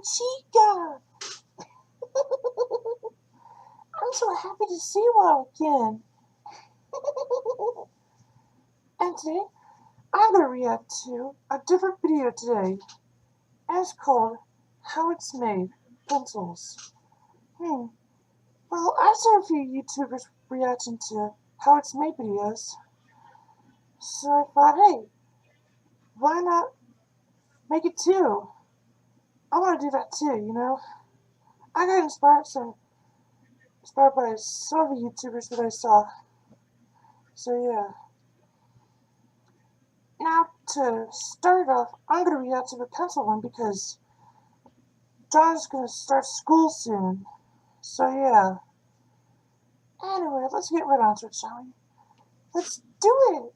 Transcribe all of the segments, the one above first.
Chica! I'm so happy to see you all again. And today, I'm going to react to a different video today. And it's called How It's Made, Pencils. Well, I've seen a few YouTubers reacting to How It's Made videos. So I thought, hey, why not make it too? I want to do that too, you know? I got inspired by some of the YouTubers that I saw. So yeah. Now to start off, I'm going to react to the pencil one because John's going to start school soon. So yeah. Anyway, let's get right on to it, shall we? Let's do it!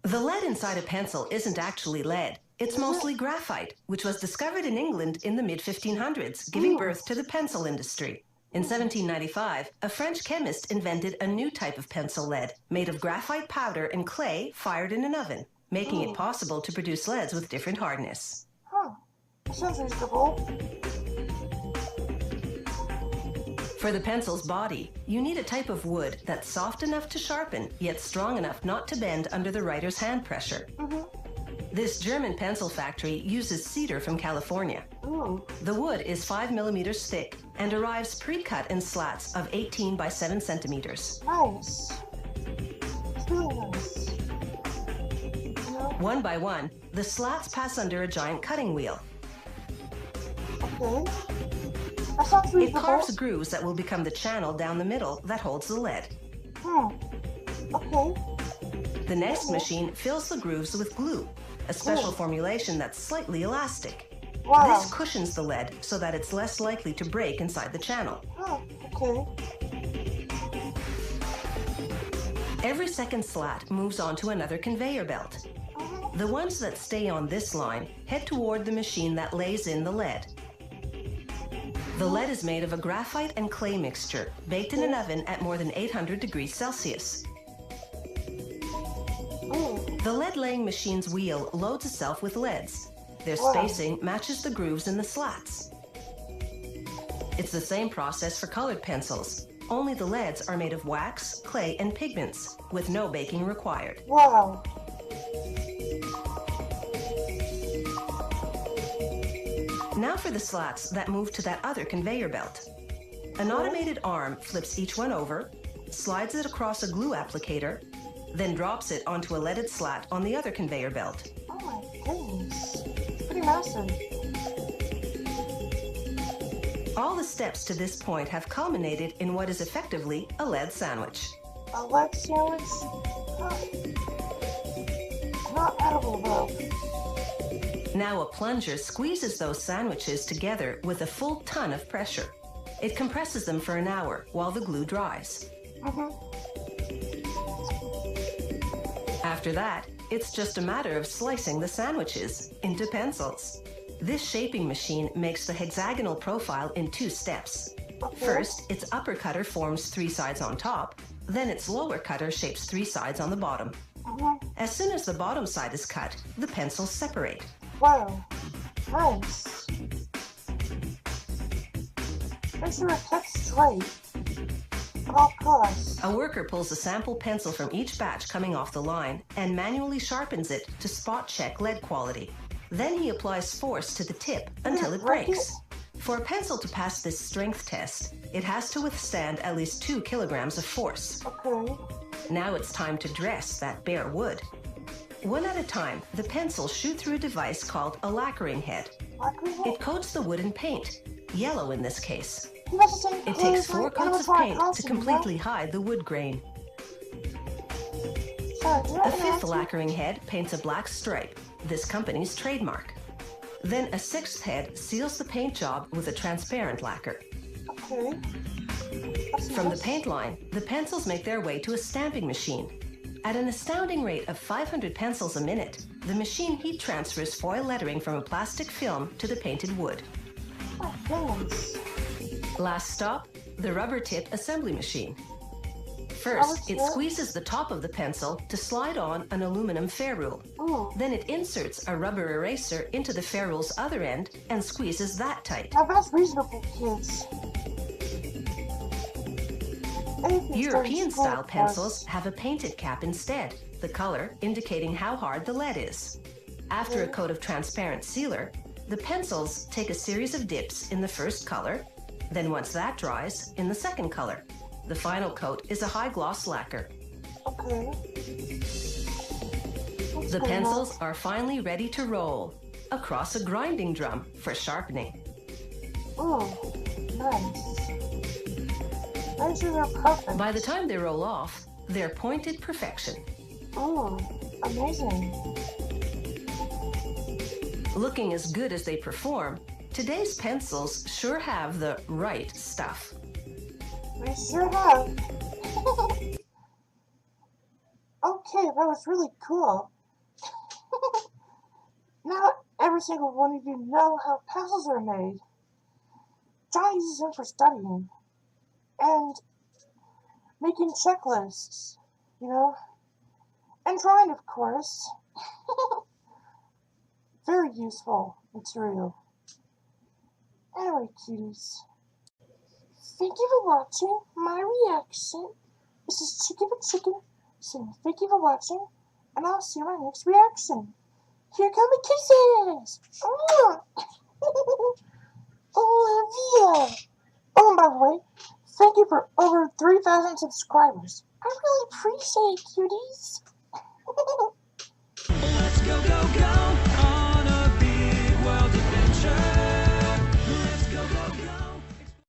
The lead inside a pencil isn't actually lead. It's mostly graphite, which was discovered in England in the mid-1500s, giving birth to the pencil industry. In 1795, a French chemist invented a new type of pencil lead, made of graphite powder and clay fired in an oven, making it possible to produce leads with different hardness. Sounds reasonable. For the pencil's body, you need a type of wood that's soft enough to sharpen, yet strong enough not to bend under the writer's hand pressure. This German pencil factory uses cedar from California. The wood is 5 millimeters thick and arrives pre-cut in slats of 18 by 7 centimeters. Nice. It's really nice. One by one, the slats pass under a giant cutting wheel. Okay. That sounds reasonable. It carves grooves that will become the channel down the middle that holds the lead. Okay. The next machine fills the grooves with glue, a special formulation that's slightly elastic. Wow. This cushions the lead so that it's less likely to break inside the channel. Okay. Every second slat moves on to another conveyor belt. The ones that stay on this line head toward the machine that lays in the lead. The lead is made of a graphite and clay mixture, baked in an oven at more than 800 degrees Celsius. The lead-laying machine's wheel loads itself with leads. Their spacing matches the grooves in the slats. It's the same process for colored pencils, only the leads are made of wax, clay, and pigments, with no baking required. Wow. Now for the slats that move to that other conveyor belt. An automated arm flips each one over, slides it across a glue applicator, then drops it onto a leaded slat on the other conveyor belt. Oh my goodness. It's pretty massive. All the steps to this point have culminated in what is effectively a lead sandwich. A lead sandwich? Not edible though. Now a plunger squeezes those sandwiches together with a full ton of pressure. It compresses them for an hour while the glue dries. After that, it's just a matter of slicing the sandwiches into pencils. This shaping machine makes the hexagonal profile in 2 steps. First, its upper cutter forms 3 sides on top, then its lower cutter shapes 3 sides on the bottom. As soon as the bottom side is cut, the pencils separate. Wow. Nice. Make sure it cuts straight. At all costs. A worker pulls a sample pencil from each batch coming off the line and manually sharpens it to spot check lead quality. Then he applies force to the tip until it breaks. For a pencil to pass this strength test, it has to withstand at least 2 kilograms of force. Okay. Now it's time to dress that bare wood. One at a time, the pencils shoot through a device called a lacquering head. It coats the wood in paint, yellow in this case. It takes 4 coats of paint to completely hide the wood grain. A 5th lacquering head paints a black stripe, this company's trademark. Then a 6th head seals the paint job with a transparent lacquer. From the paint line, the pencils make their way to a stamping machine. At an astounding rate of 500 pencils a minute, the machine heat transfers foil lettering from a plastic film to the painted wood. Last stop, the rubber tip assembly machine. First, it squeezes the top of the pencil to slide on an aluminum ferrule. Then it inserts a rubber eraser into the ferrule's other end and squeezes that tight. Now that's reasonable, kids. European-style pencils have a painted cap instead, the color indicating how hard the lead is. After a coat of transparent sealer, the pencils take a series of dips in the first color, then once that dries, in the second color. The final coat is a high-gloss lacquer. Okay. The pencils are finally ready to roll across a grinding drum for sharpening. Oh, nice. I'm sure they're perfect. By the time they roll off, they're pointed perfection. Oh, amazing. Looking as good as they perform, today's pencils sure have the right stuff. We sure have. Okay, that was really cool. Now every single one of you know how pencils are made. John uses them for studying and making checklists, you know, and drawing, of course. Very useful material. Anyway, cuties, thank you for watching my reaction. This is Chica the Chicken saying thank you for watching, and I'll see you in my next reaction. Here come the kisses! Olivia! Oh, and by the way, thank you for over 3,000 subscribers. I really appreciate it, cuties. Let's go, go, go!